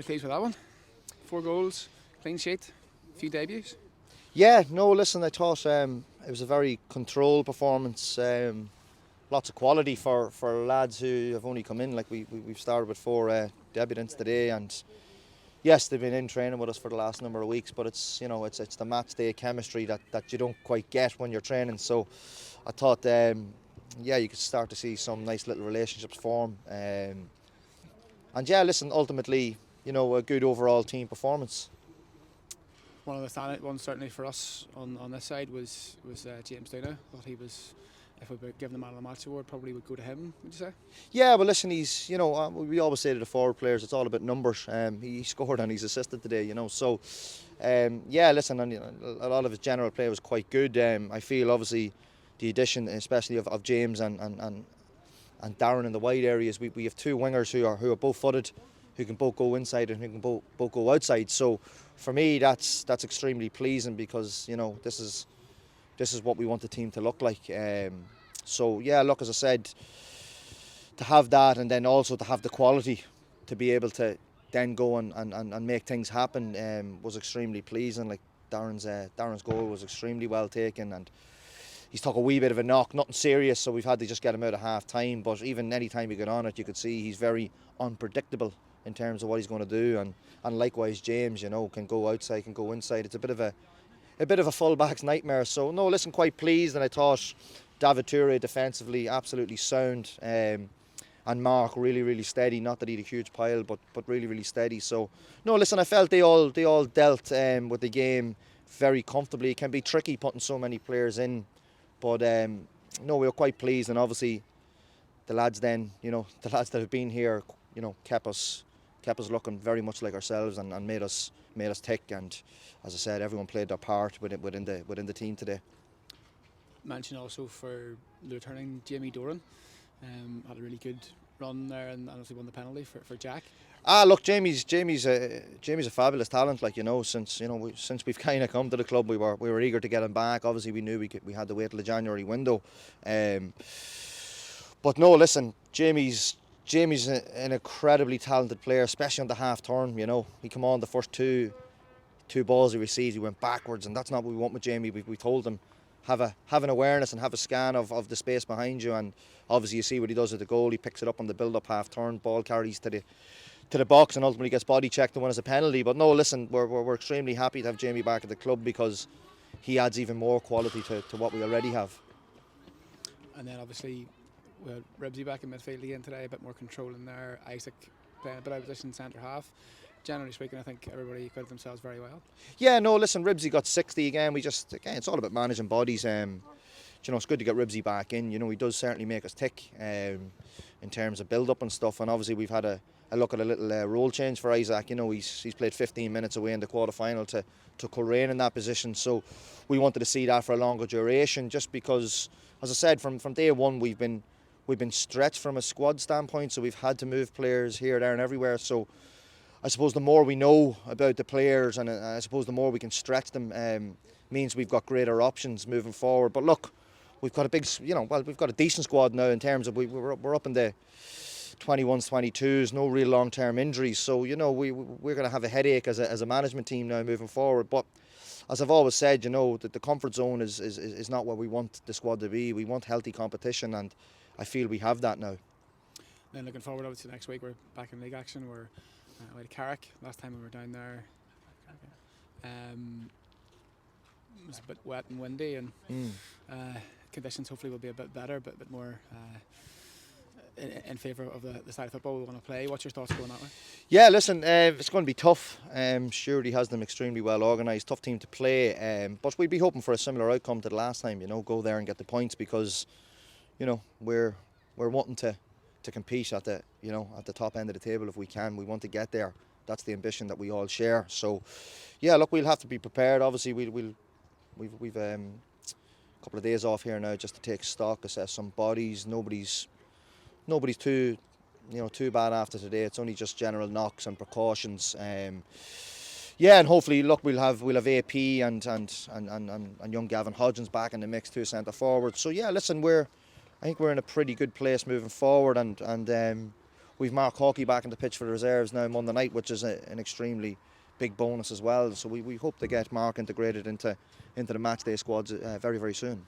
pleased with that one. 4 goals, clean sheet, a few debuts. Yeah, no, listen, I thought it was a very controlled performance. Lots of quality for lads who have only come in. Like we've started with 4 debutants today, and yes, they've been in training with us for the last number of weeks. But it's it's the match day chemistry that you don't quite get when you're training. So I thought, you could start to see some nice little relationships form. And yeah, listen, ultimately, a good overall team performance. One of the standout ones certainly for us on this side was James Duna. Thought he was, if we were given the man of the match award, probably would go to him, would you say? Yeah, well, listen, he's, we always say to the forward players, it's all about numbers. He scored and he's assisted today, So, listen, and, a lot of his general play was quite good. I feel, obviously, the addition, especially of James and Darren in the wide areas, we have 2 wingers who are both footed, who can both go inside and who can both go outside. So, for me, that's extremely pleasing because, this is what we want the team to look like. So yeah, look, as I said, to have that and then also to have the quality to be able to then go and make things happen was extremely pleasing. Like Darren's goal was extremely well taken, and he's took a wee bit of a knock, nothing serious, so we've had to just get him out of half time. But even any time he got on it, you could see he's very unpredictable in terms of what he's going to do, and likewise James, can go outside, can go inside. It's a bit of a full-back's nightmare. So no, listen, quite pleased, and I thought David Toure defensively absolutely sound, and Mark really steady. Not that he had a huge pile, but really steady. So no, listen, I felt they all dealt with the game very comfortably. It can be tricky putting so many players in, but no, we were quite pleased, and obviously the lads then, the lads that have been here, kept us looking very much like ourselves and made us tick. And as I said, everyone played their part within the team today. Mention also for the returning Jamie Doran, had a really good run there and obviously won the penalty for Jack. Look, Jamie's a fabulous talent. Like since we've kind of come to the club, we were eager to get him back. Obviously, we knew we had to wait till the January window. But no, listen, Jamie's an incredibly talented player, especially on the half turn. He came on the first two balls he received, he went backwards, and that's not what we want with Jamie. We told him have an awareness and have a scan of the space behind you, and obviously you see what he does at the goal. He picks it up on the build-up half turn, ball carries to the box, and ultimately gets body checked and wins a penalty. But no, listen, we're extremely happy to have Jamie back at the club because he adds even more quality to what we already have. And then obviously we had Ribsy back in midfield again today, a bit more control in there. Isaac playing a bit out of position centre half. Generally speaking, I think everybody acquitted themselves very well. Yeah, no, listen, Ribsy got 60 again. It's all about managing bodies. It's good to get Ribsy back in. He does certainly make us tick in terms of build-up and stuff. And obviously we've had a look at a little role change for Isaac. He's played 15 minutes away in the quarter-final to Coleraine in that position. So we wanted to see that for a longer duration, just because, as I said, from day one we've been stretched from a squad standpoint. So we've had to move players here, there, and everywhere. So I suppose the more we know about the players, and I suppose the more we can stretch them, means we've got greater options moving forward. But look, we've got we've got a decent squad now in terms of we're up in the 21s, 22s, no real long-term injuries. So we're going to have a headache as a management team now moving forward. But as I've always said, that the comfort zone is not where we want the squad to be. We want healthy competition, and I feel we have that now. Then looking forward obviously next week, we're back in league action. We're away to Carrick. Last time we were down there, it was a bit wet and windy, and conditions hopefully will be a bit better, but a bit more in favour of the side of football we want to play. What's your thoughts going that way? Yeah, listen, it's going to be tough. Surely has them extremely well organised, tough team to play, but we'd be hoping for a similar outcome to the last time. Go there and get the points, because we're wanting to compete at the top end of the table if we can. We want to get there. That's the ambition that we all share. So yeah, look, we'll have to be prepared. Obviously we've a couple of days off here now just to take stock, assess some bodies. Nobody's too bad after today. It's only just general knocks and precautions. And hopefully, look, we'll have AP and young Gavin Hodgins back in the mix too, centre forward. So yeah, listen, I think we're in a pretty good place moving forward, and we've Mark Hawkey back in the pitch for the reserves now Monday night, which is an extremely big bonus as well. So we hope to get Mark integrated into the match day squads very, very soon.